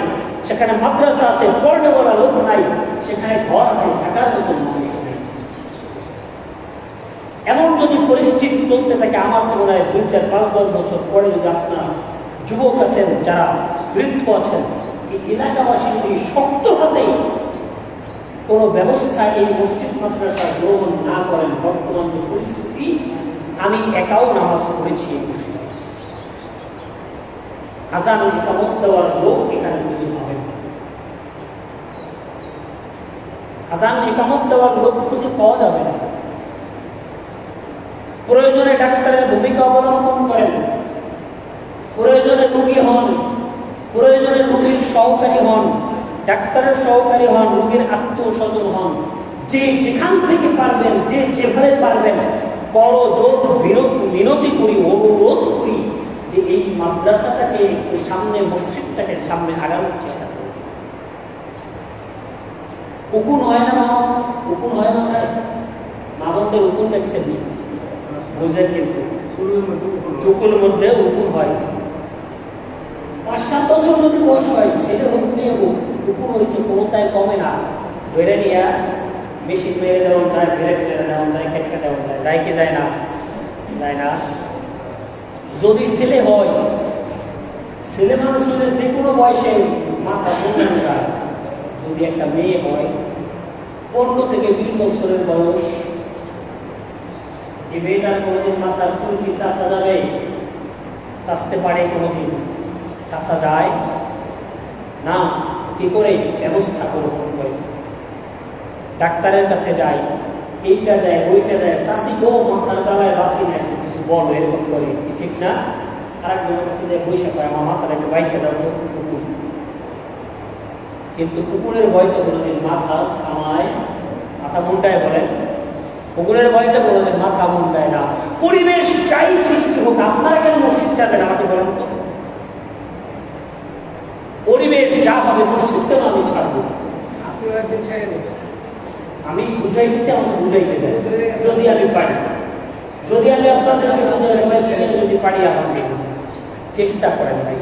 সেখানে মাদ্রাসা আছে, পড়নেওয়ালা লোক নাই, সেখানে ঘর আছে, থাকার মতো মানুষ নেই। এমন যদি পরিস্থিতি চলতে থাকে, আমার মনে হয় 2, 4, 5, 10 বছর পরে যদি আপনারা যুবক আছেন, যারা বৃদ্ধ আছেন, এই এলাকাবাসী যদি শক্ত হাতে কোনো ব্যবস্থা এই মসজিদ মাদ্রাসা গ্রহণ না করেন, বর্তমান যে পরিস্থিতি, আমি একাও নামাজ পড়েছি এই মসজিদে, আজান ইকামত দেওয়ার লোক এখানে খুঁজে পাবেন না। আজান ইকামত দেওয়ার লোক খুঁজে পাওয়া যাবে না। প্রয়োজনে ডাক্তারের ভূমিকা অবলম্বন করেন, প্রয়োজনে রোগী হন, প্রয়োজনে রোগীর সহকারী হন, ডাক্তারের সহকারী হন, রোগীর আত্মীয় স্বজন হন, যে যেখান থেকে পারবেন, যে যেভাবে পারবেন, করজোর মিনতি করি, অনুরোধ করি যে এই মাদ্রাসাটাকে একটু সামনে, মসজিদটাকে সামনে আগানোর চেষ্টা করি। উকুন হয় না মা, উকুন হয় না তাই মা বোনদের উকুন দেখছেন নি? বুঝলেন? কিন্তু চুকুর মধ্যে উকুন হয়। 5-7 বছর যদি বয়স হয়, ছেলে হোক মেয়ে হোক, উকুন হয়েছে, কোনোটাই কমে না, ধরে নিয়ে মেশিন মেরে দেওয়া যায়, ব্রেক মেরে দেওয়া যায়, কেটে দেওয়া যায়, দেয় কি দেয় না? দেয় না। যদি ছেলে হয়, ছেলে মানুষের যে কোনো বয়সে মাথা ঘুরে যায়। যদি একটা মেয়ে হয়, 15 থেকে 20 বছরের বয়স, এই মেয়েটার কোনোদিন মাথার চুল কি চাষা যাবে? চাষতে পারে কোনোদিন? চাষা যায় না। কি করে? ব্যবস্থা করে ডাক্তারের কাছে যায়, এইটা দেয়, ওইটা দেয়, চাষি গো মাথার তলায় বাঁচি না, একটু কিছু বলো, এরকম করে, ঠিক না? আর একজনের কাছে দেয়, পয়সা করে, আমার মাথার একটু বাইসে দাও তো, কুকুর। কিন্তু কুকুরের ভয়তে কোনোদিন মাথা কামায়, মাথা মুন্ডায়, বলেন? কুকুরের ভয়তে কোনোদিন মাথা মুন্ডায় না। পরিবেশ চাই সৃষ্টি হোক, আপনারা কেন মসজিদ চাবেন আমাকে বলেন তো? পরিবেশ যা হবে, মসজিদ কেন আমি ছাড়বো? আমি বুঝাই দিচ্ছি, আমাকে বুঝাইতে দেন যদি আমি পারি, যদি আমি আপনাদেরকে যদি পারি, আমাকে চেষ্টা করেন ভাই,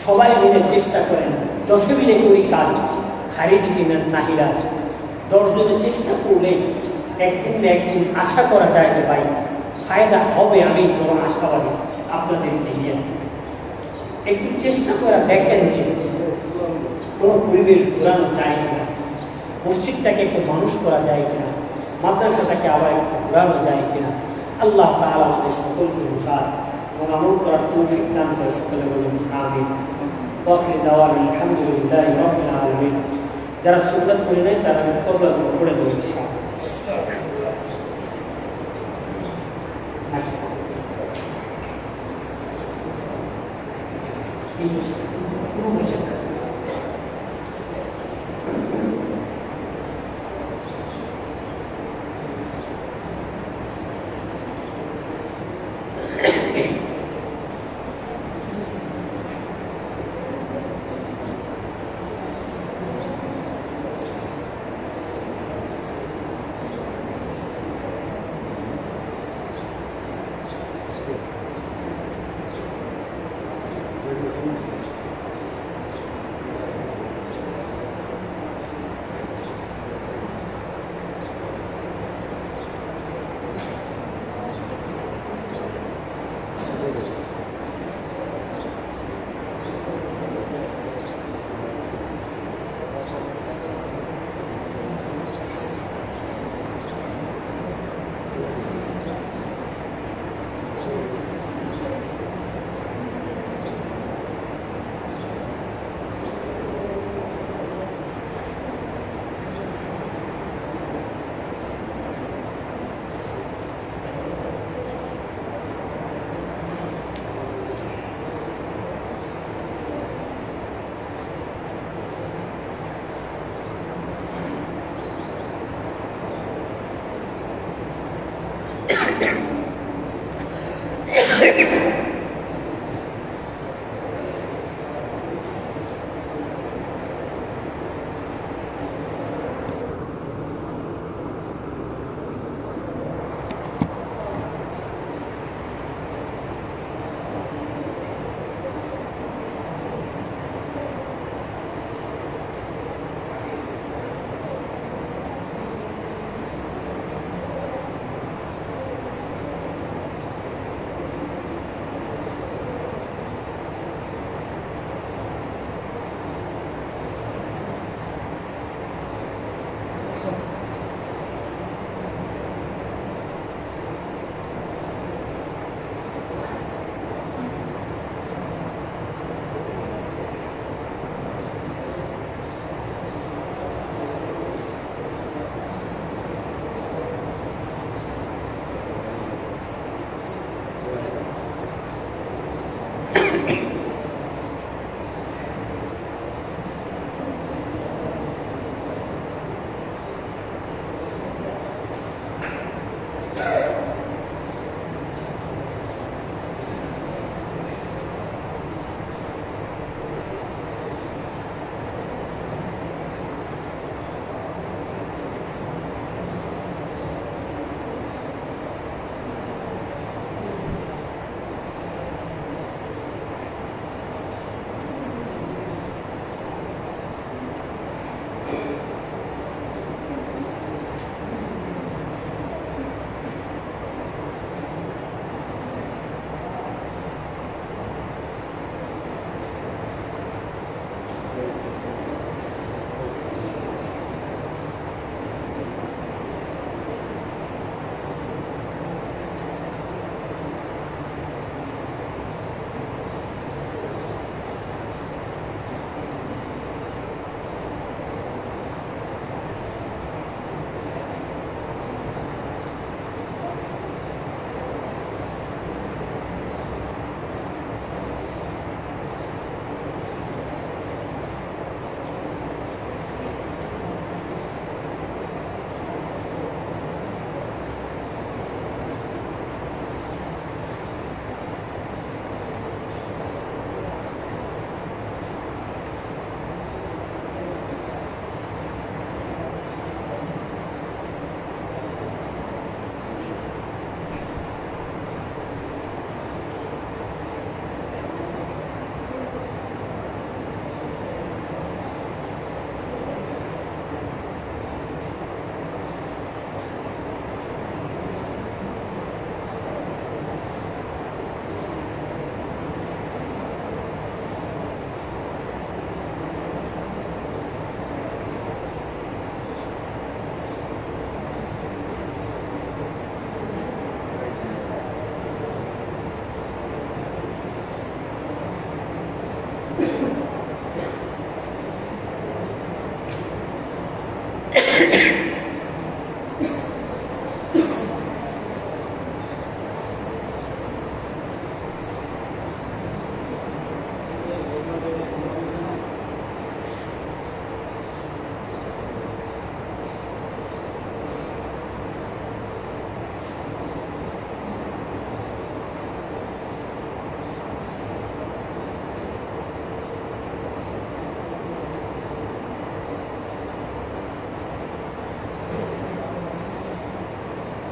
সবাই মিলে চেষ্টা করেন। 10 মিলে করি কাজ, হারিয়ে দিতে নাহিরাজ। 10 জনের চেষ্টা করলে একদিন না একদিন আশা করা যায় যে ভাই ফায়দা হবে। আমি কোনো আশাবাদী আপনাদেরকে নিয়ে। একটু চেষ্টা করে দেখেন যে কোনো পরিবেশ ঘোরানো যায় কিনা, মসজিদটাকে একটু মানুষ করা যায় কিনা, মাদ্রাসাটাকে আবার একটু ঘোরানো যায় কিনা। আল্লাহ তাআলা আমাদের সকলকে বোঝার এবং আমল করার তৌফিক দান করে। সকলে বলুন আমিন। ওয়াকিল দাওয়ানা আলহামদুলিল্লাহি রাব্বিল আলামিন। যারা সুন্নাত করে নেয় তারা কবুল করে দেবে ইনশাআল্লাহ।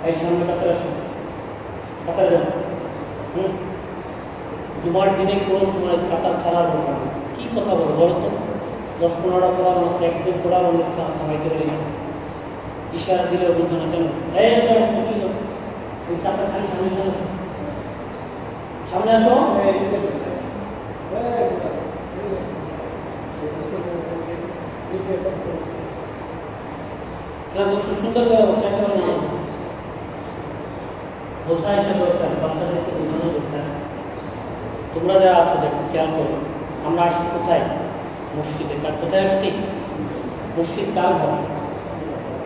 এই সামনে কাতার আসুন, কাতার যান। জুমার দিনে কোনো সময় কাতার ছাড়ার বলবো না। কী কথা বলো বলো তো? 10-15টা কোরআন আছে, একদিন কোরআন অনেক থামাইতে পারি না। ইশারা দিলে বুঝো না কেন? কাতার খালি সামনে আসো, সামনে আসো। বসো, সুন্দর করে বসে, একেবারে না বসা, এটা দরকার, বাচ্চাদেরকে বোঝানো দরকার। তোমরা যারা আছো দেখো, খেয়াল করো, আমরা আসছি কোথায়? মসজিদে। কার কোথায় আসছি? মসজিদ কার ঘর?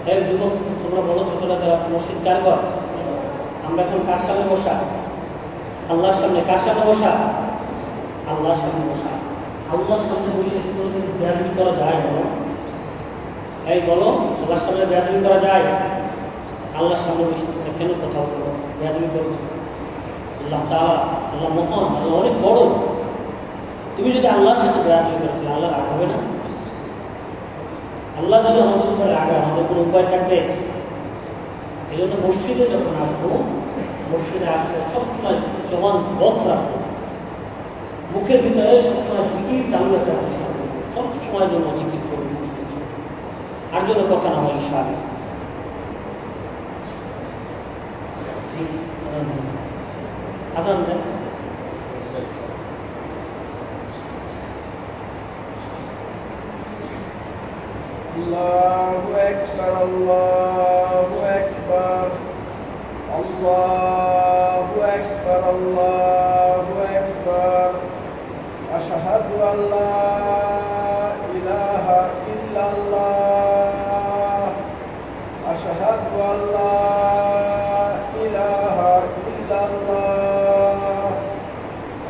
হ্যাঁ যুবক, তোমরা বলো, ছোটরা যারা আছো, মসজিদ কার ঘর? আমরা এখন কার সামনে বসা? আল্লাহর সামনে। কার সামনে বসা? আল্লাহর সামনে বসা। আল্লাহর সামনে বসে কোনোদিন বেয়াদবি করা যায় না? এই বলো, আল্লাহর সামনে বেয়াদবি করা যায়? আল্লাহর সামনে বসে তোমরা কেন কথা বলো? বেয়াদবি করবে? আল্লাহ তাআলা, আল্লাহ মহান, আল্লাহ অনেক বড়। তুমি যদি আল্লাহর সাথে বেয়াদবি করো তাহলে আল্লাহ রাগ হবে না? আল্লাহ যদি আমাদের উপরে রাগে, আমাদের কোনো উপায় থাকবে? এই জন্য মসজিদে যখন আসবো, মসজিদে আসলে সবসময় জবান বন্ধ রাখবো, মুখের ভিতরে সবসময় জিকির চালু একটা সবসময় জন্য জিকির করবো, আর জন্য কথা না হয় ইনশাআল্লাহ। আজান দেন। আল্লাহু আকবার, আল্লাহু আকবার, আল্লাহু আকবার, আল্লাহু আকবার। আশহাদু আল্লা ইলাহা ইল্লাল্লাহ, আশহাদু আল্লা ইলাহা ইল্লাল্লাহ,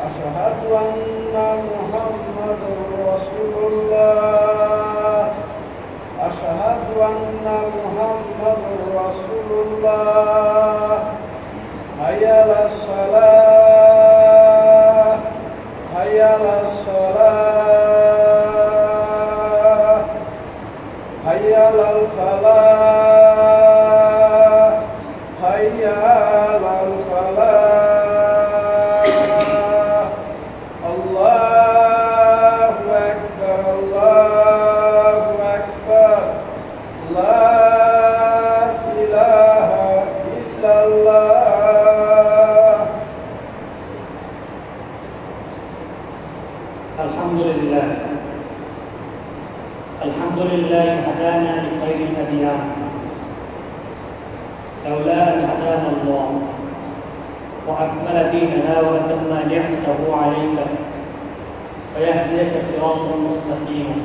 আশহাদু আন্না মুহাম্মাদুর রাসূলুল্লাহ, আশহাদু আন্না মুহাম্মাদুর রাসূলুল্লাহ। হাইয়া আলাস সালাহ, হাইয়া আলাস সালাহ, হাইয়া আলাল ফালাহ, হাইয়া আলাল ফালাহ। আল্লাহু আকবার, আল্লাহু আকবার, الحمد لله هدانا لخير الأديان لولا أن هدانا الله وأكمل ديننا وأتم نعمته عليك ويهديك صراطا مستقيما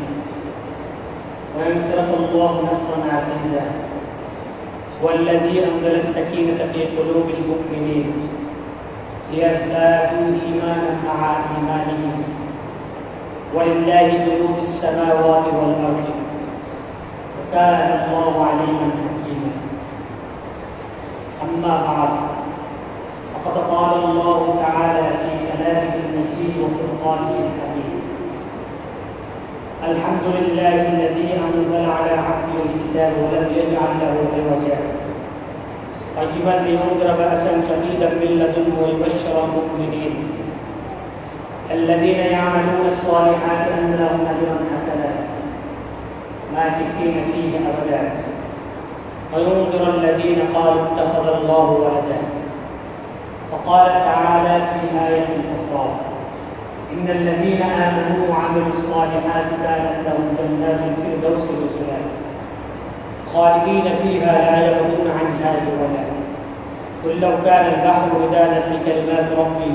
وينصرك الله نصرا عزيزا هو الذي أنزل السكينة في قلوب المؤمنين ليزدادوا إيمانا مع إيمانهم ولله جنود السماوات والأرض وكان الله عليما حكيما. أما بعد فقد قال الله تعالى في كلامه المجيد وفرقانه الحميد: الحمد لله الذي أنزل على عبده الكتاب ولم يجعل له عوجا قيما لينذر بأسا شديدا من لدنه ويبشر المؤمنين الذين يعملون الصالحات أن لهم أجرا حسنا ماكثين فيه أبدا وينذر الذين قالوا اتخذ الله ولدا. وقال تعالى في آية أخرى: إن الذين آمنوا وعملوا الصالحات كانت لهم جنات الفردوس نزلا خالدين فيها لا يبغون عنها حولا. قل لو كان البحر مدادا لكلمات ربي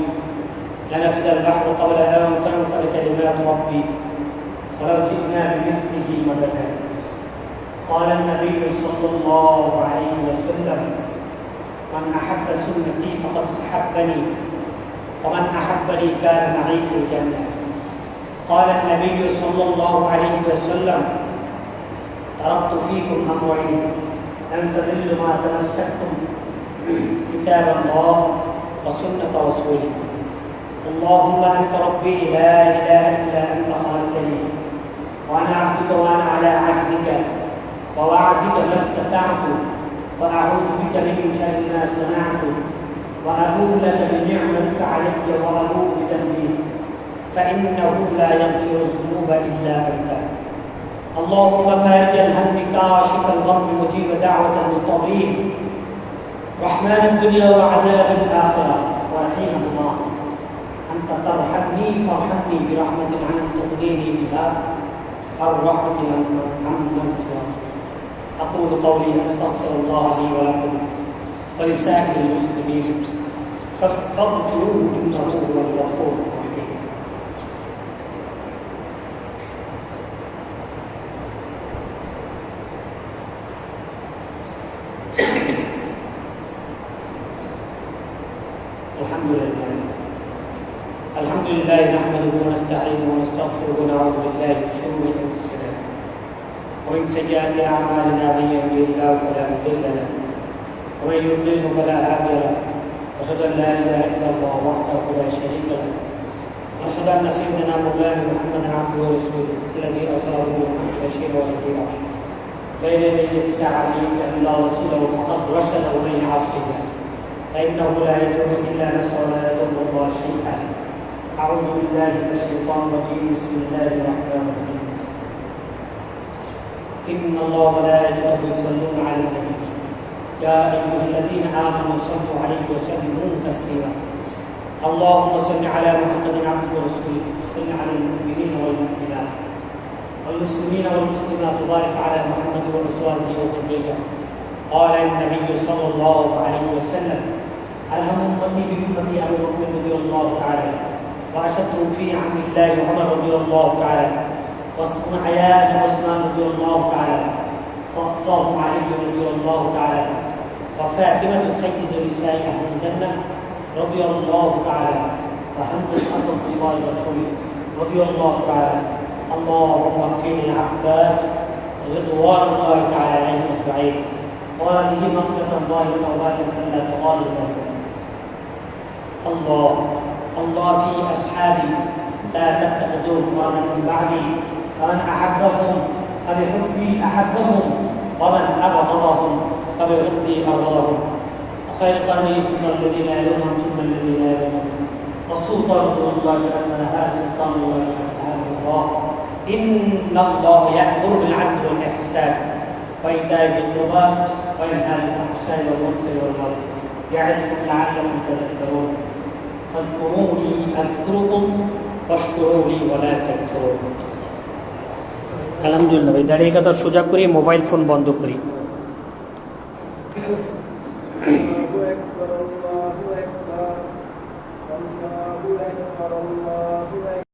لنفد البحر قبل أن تنفد كلمات ربي ولو جئنا بمثله مددا. قال النبي صلى الله عليه وسلم: من أحب سنتي فقد أحبني ومن أحبني كان معي في الجنة. قال النبي صلى الله عليه وسلم: تركت فيكم أمرين لن تضلوا ما تمسكتم كتاب الله وسنة رسوله. اللهم أنت ربي لا إله إلا أنت خلقتني وأنا عبدك وأنا على عهدك ووعدك ما استطعت وأعوذ بك من شر ما صنعت وأبوء لك بنعمتك علي وأبوء بذنبي فإنه لا يغفر الذنوب إلا أنت. اللهم فارج الهم كاشف الغم مجيب دعوة المضطرين رحمن الدنيا وعذاب الآخرة ورحيمهما أنت ترحمني فارحمني برحمة عنك تغنيني بها الرحمة عمن سواك. أقول قولي أستغفر الله لي ولكم ولسائر المسلمين فاستغفروه إنه هو الغفور الرحيم. الحمد لله نحمده ونستعينه ونستغفره ونعوذ بالله من شرور أنفسنا ومن سيئات أعمالنا من يهده الله فلا مضل له ومن يضلله فلا هادي له وأشهد أن لا إله إلا الله وحده لا شريك له وأشهد أن سيدنا مولانا محمدا عبده ورسوله الذي أرسله بالحق بشيرا ونذيرا بين يدي الساعة أن لا رسوله فقد رشد ومن يعصيه فإنه لا يضر إلا نفسه ولا يضر الله شيئا. أعوذ بالله من الشيطان الرجيم. بسم الله الرحمن الرحيم. إن الله وملائكته يصلون على النبي يا أيها الذين آمنوا صلوا عليه وسلموا تسليما. اللهم صل على محمد عبدك ورسولك صل على المؤمنين والمؤمنات والمسلمين والمسلمات وبارك على محمد وأزواجه وذريته. قال النبي صلى الله عليه وسلم: أهم أمتي بأمتي أبو بكر رضي الله تعالى وأشدهم في عم الله عمر رضي الله تعالى وسطهم حياء عثمان رضي الله تعالى وأقصاهم علي رضي الله تعالى وفاطمة سيد نساء أهل الجنة رضي الله تعالى وحمد الحسن الله الرسول رضي الله تعالى. اللهم اغفر للعباس رضوان الله تعالى عليه أجمعين وهذه مغفرة الله وتوبة لا تغادر الله في أصحابي لا تتخذوهم قرنا من بعدي فمن أحبهم فبحبي أحبهم ومن أبغضهم فبغضي أبغضهم وخير قرني ثم الذين يلونهم ثم الذين يلونهم وسلطان رسول الله أن هذا سلطان الله سبحانه الله. إن الله يأمر بالعدل والإحسان وإيتاء ذي القربى وينهى عن الفحشاء والمنكر والبغي يعظكم لعلكم تذكرون. فاذكروني أذكركم واشكروا لي ولا تكفرون. আলহামদুলিল্লাহ ভাই, দাঁড়িয়ে কথা সোজা করি, মোবাইল ফোন বন্ধ করি। আল্লাহু আকবার, আল্লাহু আকবার, আল্লাহু আকবার, আল্লাহু আকবার।